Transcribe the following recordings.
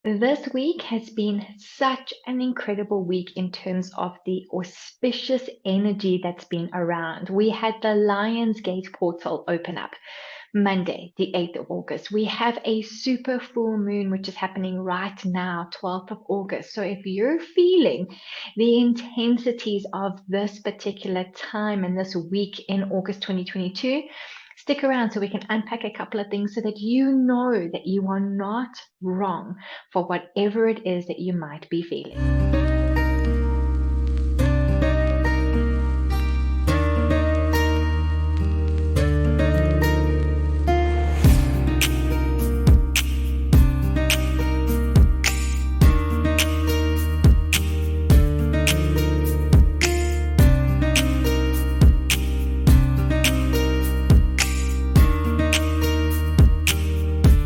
This week has been such an incredible week in terms of the auspicious energy that's been around. We had the Lion's Gate portal open up Monday, the 8th of August. We have a super full moon, which is happening right now, 12th of August. So if you're feeling the intensities of this particular time and this week in August 2022, stick around so we can unpack a couple of things so that you know that you are not wrong for whatever it is that you might be feeling.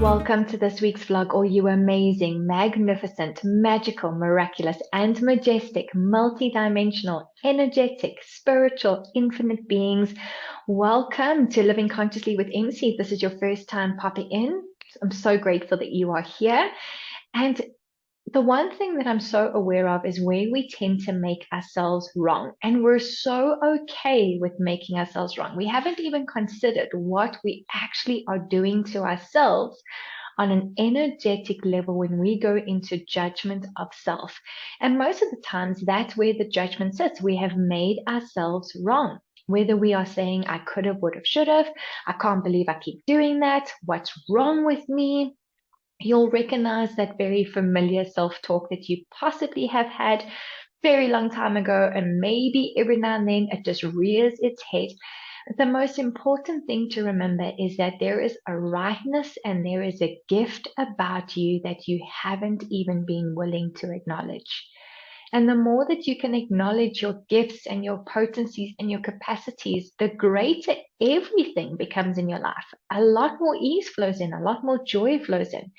Welcome to this week's vlog, all you amazing, magnificent, magical, miraculous, and majestic, multidimensional, energetic, spiritual, infinite beings. Welcome to Living Consciously with MC. If this is your first time popping in, I'm so grateful that you are here. And the one thing that I'm so aware of is where we tend to make ourselves wrong. And we're so okay with making ourselves wrong. We haven't even considered what we actually are doing to ourselves on an energetic level when we go into judgment of self. And most of the times, that's where the judgment sits. We have made ourselves wrong. Whether we are saying, I could have, would have, should have, I can't believe I keep doing that, what's wrong with me? You'll recognize that very familiar self-talk that you possibly have had very long time ago, and maybe every now and then it just rears its head. The most important thing to remember is that there is a rightness and there is a gift about you that you haven't even been willing to acknowledge. And the more that you can acknowledge your gifts and your potencies and your capacities, the greater everything becomes in your life. A lot more ease flows in, a lot more joy flows in.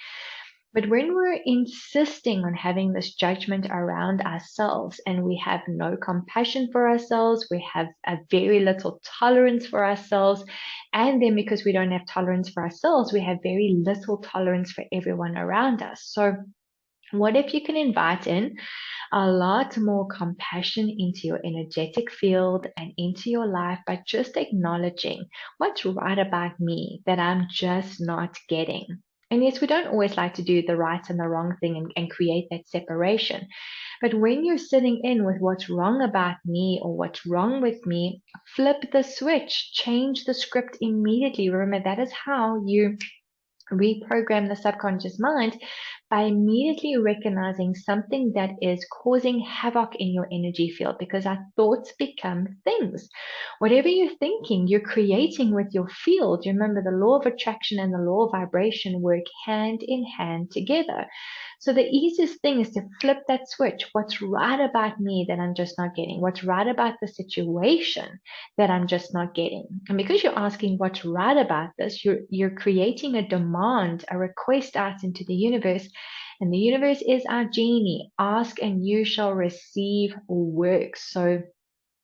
But when we're insisting on having this judgment around ourselves and we have no compassion for ourselves, we have a very little tolerance for ourselves, and then because we don't have tolerance for ourselves, we have very little tolerance for everyone around us. So what if you can invite in a lot more compassion into your energetic field and into your life by just acknowledging what's right about me that I'm just not getting? And yes, we don't always like to do the right and the wrong thing and create that separation. But when you're sitting in with what's wrong about me or what's wrong with me, flip the switch, change the script immediately. Remember, that is how you reprogram the subconscious mind, by immediately recognizing something that is causing havoc in your energy field, because our thoughts become things. Whatever you're thinking, you're creating with your field. You remember the law of attraction and the law of vibration work hand in hand together. So the easiest thing is to flip that switch. What's right about me that I'm just not getting? What's right about the situation that I'm just not getting? And because you're asking what's right about this, you're creating a demand, a request out into the universe. And the universe is our genie. Ask and you shall receive works. So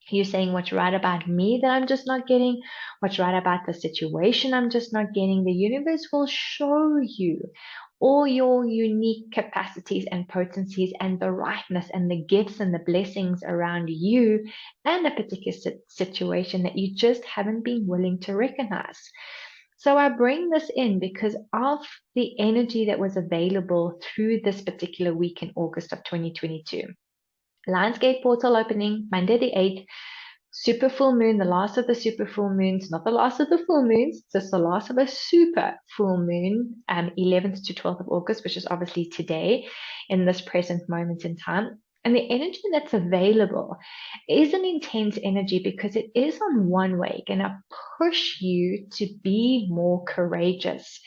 you're saying what's right about me that I'm just not getting, what's right about the situation I'm just not getting. The universe will show you all your unique capacities and potencies and the rightness and the gifts and the blessings around you and a particular situation that you just haven't been willing to recognize. So I bring this in because of the energy that was available through this particular week in August of 2022. Lions Gate portal opening Monday the 8th. Super full moon, the last of the super full moons, not the last of the full moons, just the last of a super full moon, 11th to 12th of August, which is obviously today in this present moment in time. And the energy that's available is an intense energy because it is on one way going to push you to be more courageous,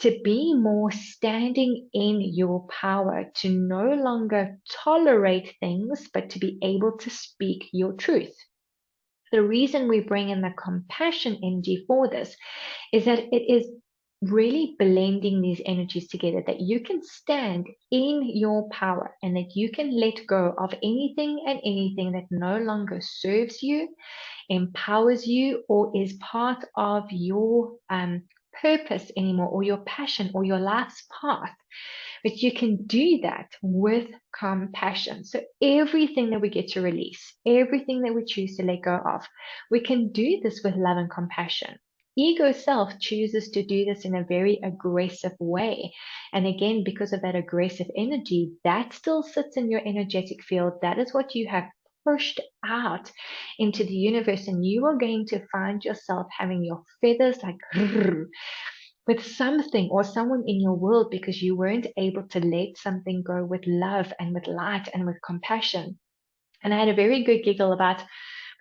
to be more standing in your power, to no longer tolerate things, but to be able to speak your truth. The reason we bring in the compassion energy for this is that it is really blending these energies together, that you can stand in your power and that you can let go of anything and anything that no longer serves you, empowers you, or is part of your purpose anymore, or your passion or your life's path. But you can do that with compassion. So everything that we get to release, everything that we choose to let go of, we can do this with love and compassion. Ego self chooses to do this in a very aggressive way. And again, because of that aggressive energy, that still sits in your energetic field. That is what you have pushed out into the universe. And you are going to find yourself having your feathers like with something or someone in your world because you weren't able to let something go with love and with light and with compassion. And I had a very good giggle about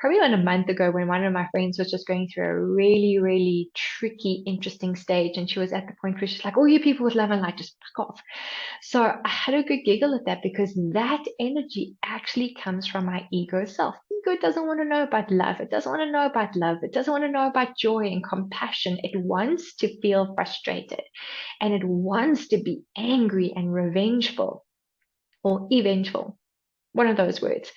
probably about a month ago when one of my friends was just going through a really, really tricky, interesting stage. And she was at the point where she's like, all you people with love and light, just fuck off. So I had a good giggle at that because that energy actually comes from my ego self. Ego doesn't want to know about love. It doesn't want to know about love. It doesn't want to know about joy and compassion. It wants to feel frustrated and it wants to be angry and revengeful or evengeful. One of those words.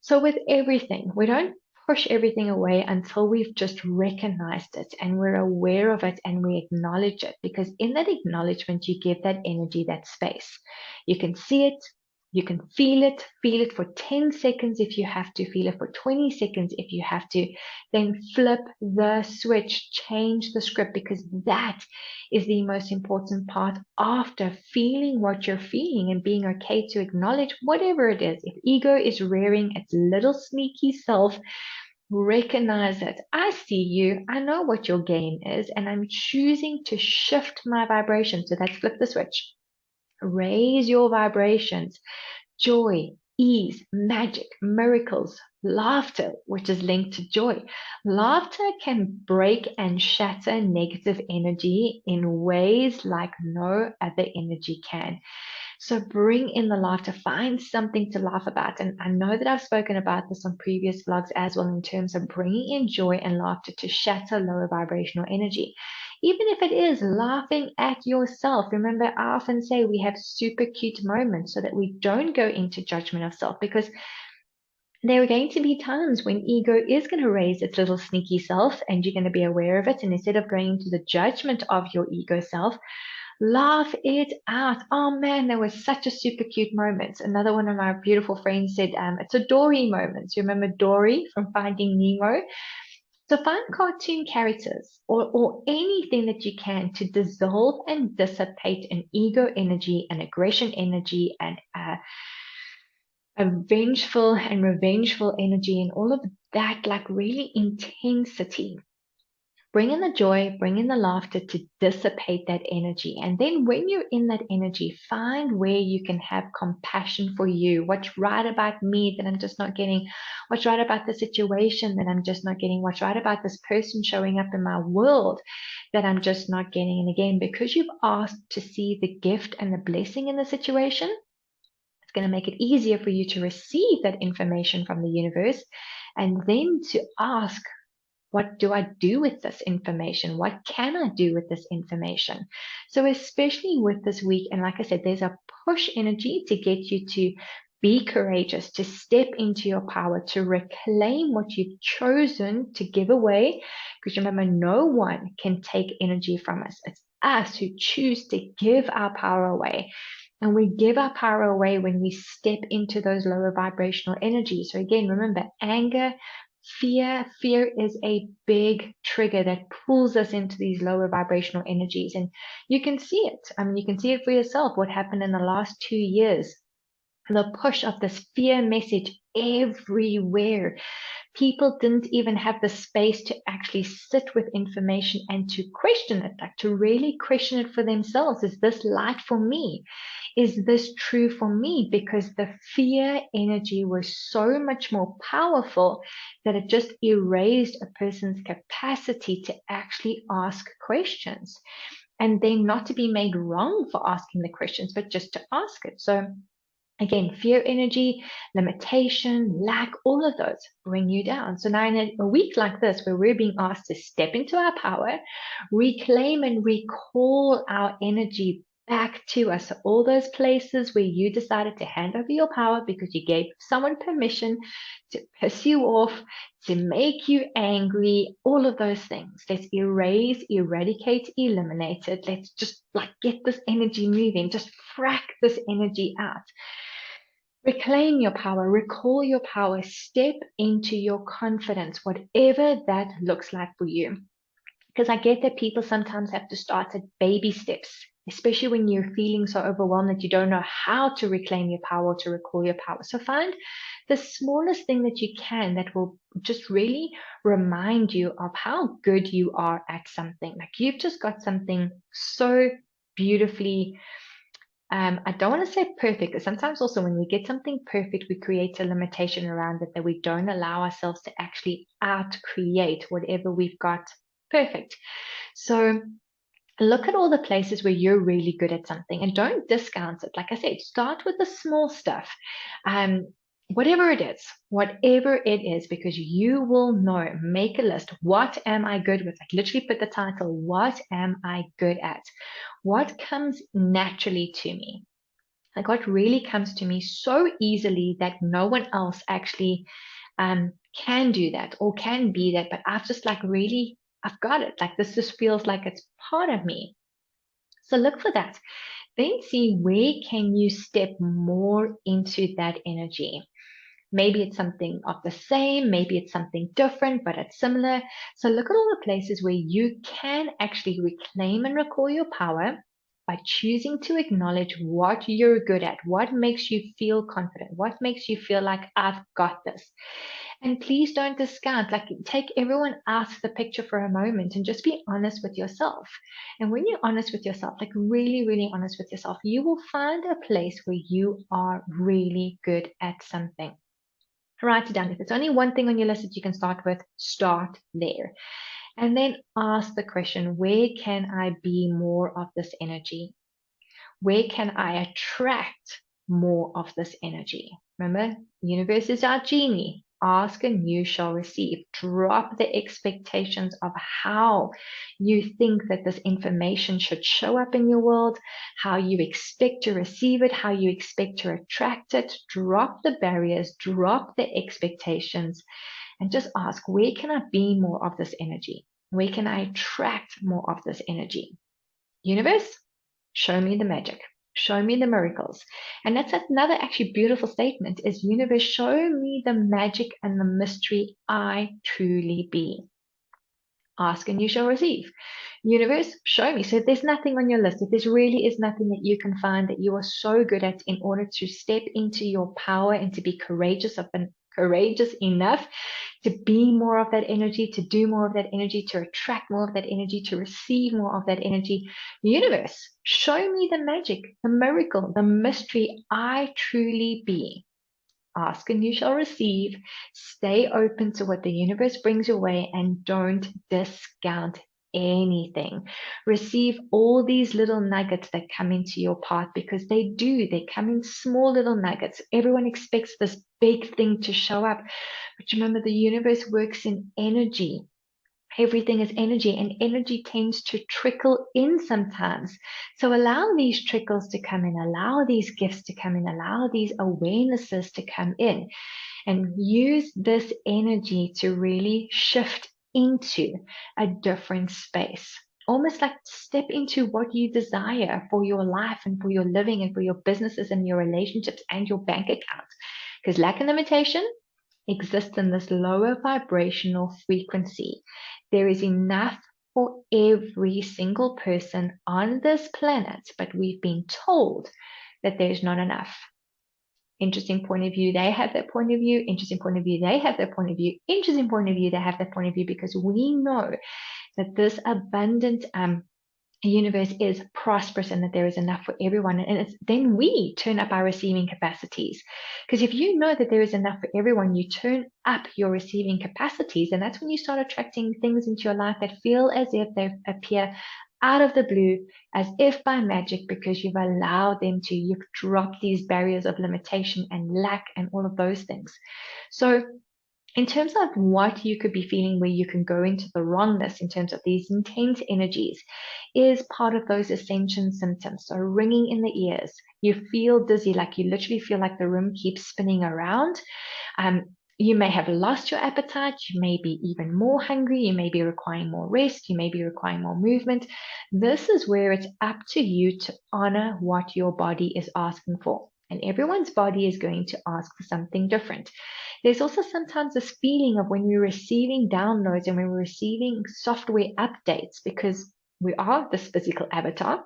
So with everything, we don't push everything away until we've just recognized it and we're aware of it and we acknowledge it. Because in that acknowledgement, you give that energy that space. You can see it, you can feel it for 10 seconds if you have to, feel it for 20 seconds if you have to, then flip the switch, change the script, because that is the most important part after feeling what you're feeling and being okay to acknowledge whatever it is. If ego is rearing its little sneaky self, recognize it. I see you. I know what your game is, and I'm choosing to shift my vibration. So that's flip the switch. Raise your vibrations. Joy, ease, magic, miracles, laughter, which is linked to joy. Laughter can break and shatter negative energy in ways like no other energy can. So bring in the laughter, find something to laugh about. And I know that I've spoken about this on previous vlogs as well in terms of bringing in joy and laughter to shatter lower vibrational energy. Even if it is laughing at yourself. Remember, I often say we have super cute moments so that we don't go into judgment of self, because there are going to be times when ego is going to raise its little sneaky self and you're going to be aware of it. And instead of going into the judgment of your ego self, laugh it out. Oh man, that was such a super cute moment. Another one of my beautiful friends said, it's a Dory moment. You remember Dory from Finding Nemo? So find cartoon characters or anything that you can to dissolve and dissipate an ego energy, an aggression energy, and a vengeful and revengeful energy, and all of that, like really intensity. Bring in the joy, bring in the laughter to dissipate that energy. And then when you're in that energy, find where you can have compassion for you. What's right about me that I'm just not getting? What's right about the situation that I'm just not getting? What's right about this person showing up in my world that I'm just not getting? And again, because you've asked to see the gift and the blessing in the situation, it's going to make it easier for you to receive that information from the universe and then to ask, what do I do with this information? What can I do with this information? So especially with this week, and like I said, there's a push energy to get you to be courageous, to step into your power, to reclaim what you've chosen to give away. Because remember, no one can take energy from us. It's us who choose to give our power away. And we give our power away when we step into those lower vibrational energies. So again, remember, anger, fear is a big trigger that pulls us into these lower vibrational energies. And you can see it. I mean, you can see it for yourself, what happened in the last 2 years. The push of this fear message everywhere. People didn't even have the space to actually sit with information and to question it, like to really question it for themselves. Is this light for me? Is this true for me? Because the fear energy was so much more powerful that it just erased a person's capacity to actually ask questions. And then not to be made wrong for asking the questions, but just to ask it. So again, fear energy, limitation, lack, all of those bring you down. So now in a week like this, where we're being asked to step into our power, reclaim and recall our energy back to us. So all those places where you decided to hand over your power because you gave someone permission to piss you off, to make you angry, all of those things. Let's erase, eradicate, eliminate it. Let's just like get this energy moving, just frack this energy out. Reclaim your power, recall your power, step into your confidence, whatever that looks like for you. Because I get that people sometimes have to start at baby steps, especially when you're feeling so overwhelmed that you don't know how to reclaim your power or to recall your power. So find the smallest thing that you can that will just really remind you of how good you are at something. Like you've just got something so beautifully, I don't want to say perfect, because sometimes also when we get something perfect, we create a limitation around it that we don't allow ourselves to actually out-create whatever we've got perfect. So look at all the places where you're really good at something and don't discount it. Like I said, start with the small stuff. Whatever it is, because you will know, make a list. What am I good with? Like literally put the title, what am I good at? What comes naturally to me? Like what really comes to me so easily that no one else actually can do that or can be that, but I've just like really, I've got it. Like this just feels like it's part of me. So look for that. Then see where can you step more into that energy. Maybe it's something of the same, maybe it's something different, but it's similar. So look at all the places where you can actually reclaim and recall your power by choosing to acknowledge what you're good at, what makes you feel confident, what makes you feel like I've got this. And please don't discount, like take everyone out of the picture for a moment and just be honest with yourself. And when you're honest with yourself, like really, really honest with yourself, you will find a place where you are really good at something. Write it down. If it's only one thing on your list that you can start with, start there. And then ask the question, where can I be more of this energy? Where can I attract more of this energy? Remember, the universe is our genie. Ask and you shall receive. Drop the expectations of how you think that this information should show up in your world, how you expect to receive it, how you expect to attract it. Drop the barriers, drop the expectations, and just ask, where can I be more of this energy? Where can I attract more of this energy? Universe, show me the magic. Show me the miracles. And that's another actually beautiful statement is universe, show me the magic and the mystery I truly be. Ask and you shall receive. Universe, show me. So if there's nothing on your list, if there really is nothing that you can find that you are so good at in order to step into your power and to be courageous enough to be more of that energy, to do more of that energy, to attract more of that energy, to receive more of that energy. Universe, show me the magic, the miracle, the mystery I truly be. Ask and you shall receive. Stay open to what the universe brings your way and don't discount anything. Receive all these little nuggets that come into your path because they do. They come in small little nuggets. Everyone expects this big thing to show up. But remember, the universe works in energy. Everything is energy, and energy tends to trickle in sometimes. So allow these trickles to come in, allow these gifts to come in, allow these awarenesses to come in, and use this energy to really shift into a different space. Almost like step into what you desire for your life and for your living and for your businesses and your relationships and your bank accounts. Because lack and limitation exists in this lower vibrational frequency. There is enough for every single person on this planet, but we've been told that there's not enough. Interesting point of view, they have that point of view. Interesting point of view, they have that point of view. Interesting point of view, they have that point of view, because we know that this abundant universe is prosperous and that there is enough for everyone. And then we turn up our receiving capacities. Because if you know that there is enough for everyone, you turn up your receiving capacities. And that's when you start attracting things into your life that feel as if they appear out of the blue, as if by magic, because you've allowed them to. You've dropped these barriers of limitation and lack and all of those things. So In terms of what you could be feeling where you can go into the wrongness in terms of these intense energies is part of those ascension symptoms. So ringing in the ears, you feel dizzy, like you literally feel like the room keeps spinning around. You may have lost your appetite. You may be even more hungry. You may be requiring more rest. You may be requiring more movement. This is where it's up to you to honor what your body is asking for. And everyone's body is going to ask for something different. There's also sometimes this feeling of when we're receiving downloads and when we're receiving software updates, because we are this physical avatar.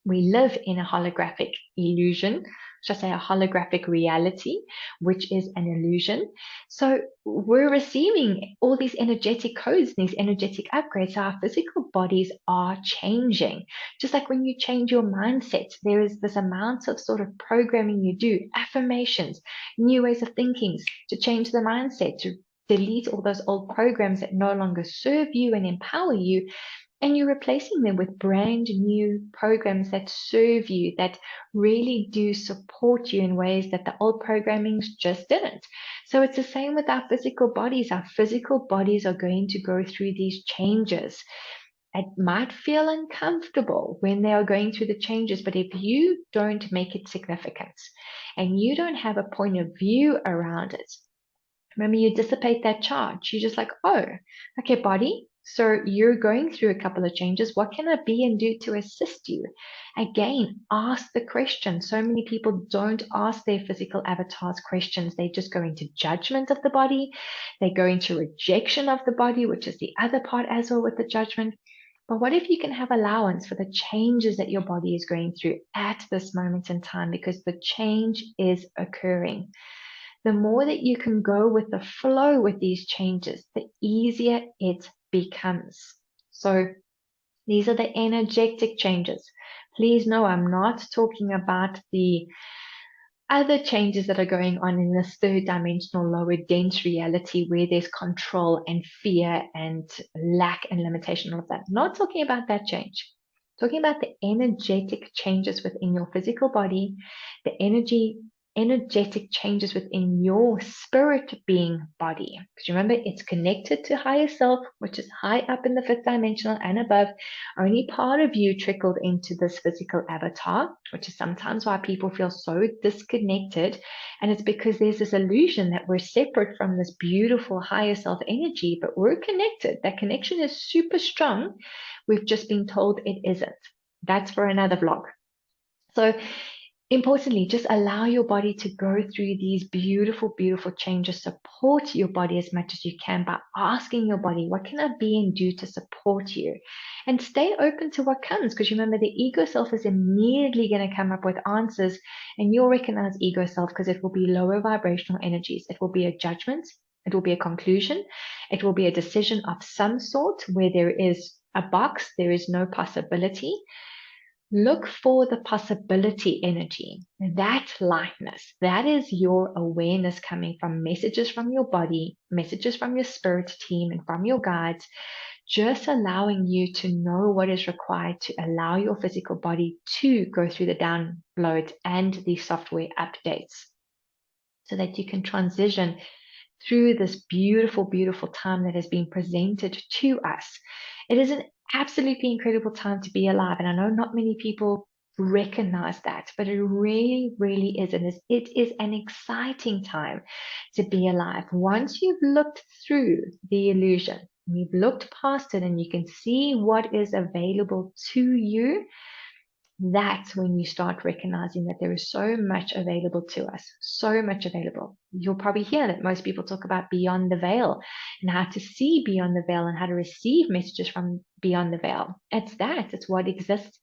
We live in a holographic illusion, should I say a holographic reality, which is an illusion. So we're receiving all these energetic codes, these energetic upgrades. So our physical bodies are changing. Just like when you change your mindset, there is this amount of sort of programming you do, affirmations, new ways of thinking to change the mindset, to delete all those old programs that no longer serve you and empower you. And you're replacing them with brand new programs that serve you, that really do support you in ways that the old programmings just didn't. So it's the same with our physical bodies. Our physical bodies are going to go through these changes. It might feel uncomfortable when they are going through the changes, but if you don't make it significant and you don't have a point of view around it, remember, you dissipate that charge. You're just like, oh, okay, body. So you're going through a couple of changes. What can I be and do to assist you? Again, ask the question. So many people don't ask their physical avatars questions. They just go into judgment of the body. They go into rejection of the body, which is the other part as well with the judgment. But what if you can have allowance for the changes that your body is going through at this moment in time, because the change is occurring? The more that you can go with the flow with these changes, the easier it becomes. So these are the energetic changes. Please know I'm not talking about the other changes that are going on in this third dimensional, lower dense reality where there's control and fear and lack and limitation, all of that. Not talking about that change. Talking about the energetic changes within your physical body, the energetic changes within your spirit being body. Because remember, it's connected to higher self, which is high up in the fifth dimensional and above. Only part of you trickled into this physical avatar, which is sometimes why people feel so disconnected. And it's because there's this illusion that we're separate from this beautiful higher self energy, but we're connected. That connection is super strong. We've just been told it isn't. That's for another vlog. So importantly, just allow your body to go through these beautiful, beautiful changes. Support your body as much as you can by asking your body, what can I be and do to support you? And stay open to what comes, because remember, the ego self is immediately going to come up with answers, and you'll recognize ego self because it will be lower vibrational energies. It will be a judgment. It will be a conclusion. It will be a decision of some sort where there is a box, there is no possibility. Look for the possibility energy, that lightness. That is your awareness coming from messages from your body, messages from your spirit team and from your guides, just allowing you to know what is required to allow your physical body to go through the download and the software updates so that you can transition through this beautiful, beautiful time that has been presented to us. It is an absolutely incredible time to be alive. And I know not many people recognize that, but it really, really is. And it is an exciting time to be alive. Once you've looked through the illusion, you've looked past it, and you can see what is available to you, that's when you start recognizing that there is so much available to us, so much available. You'll probably hear that most people talk about beyond the veil and how to see beyond the veil and how to receive messages from beyond the veil. It's what exists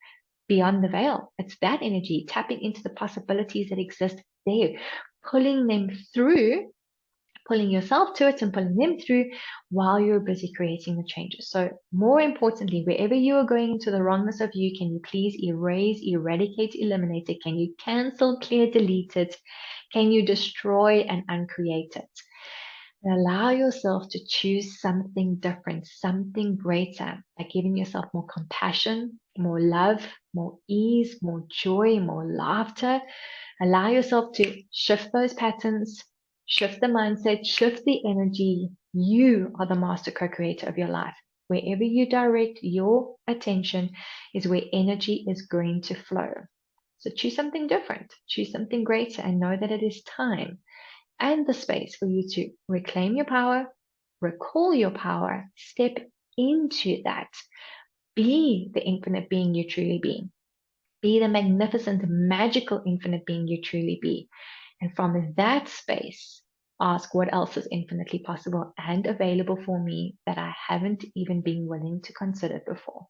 beyond the veil. It's that energy, tapping into the possibilities that exist there, pulling them through, pulling yourself to it and pulling them through while you're busy creating the changes. So more importantly, wherever you are going into the wrongness of you, can you please erase, eradicate, eliminate it? Can you cancel, clear, delete it? Can you destroy and uncreate it? And allow yourself to choose something different, something greater, by giving yourself more compassion, more love, more ease, more joy, more laughter. Allow yourself to shift those patterns, Shift the mindset, shift the energy. You are the master co-creator of your life. Wherever you direct your attention is where energy is going to flow. So choose something different, choose something greater, and know that it is time and the space for you to reclaim your power, recall your power, step into that. Be the infinite being you truly be. Be the magnificent, magical, infinite being you truly be. And from that space, ask what else is infinitely possible and available for me that I haven't even been willing to consider before.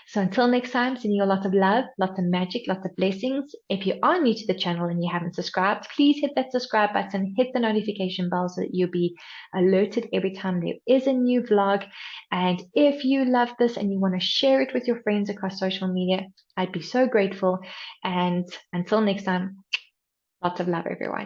So until next time, sending you a lot of love, lots of magic, lots of blessings. If you are new to the channel and you haven't subscribed, please hit that subscribe button, hit the notification bell so that you'll be alerted every time there is a new vlog. And if you love this and you want to share it with your friends across social media, I'd be so grateful. And until next time, lots of love, everyone.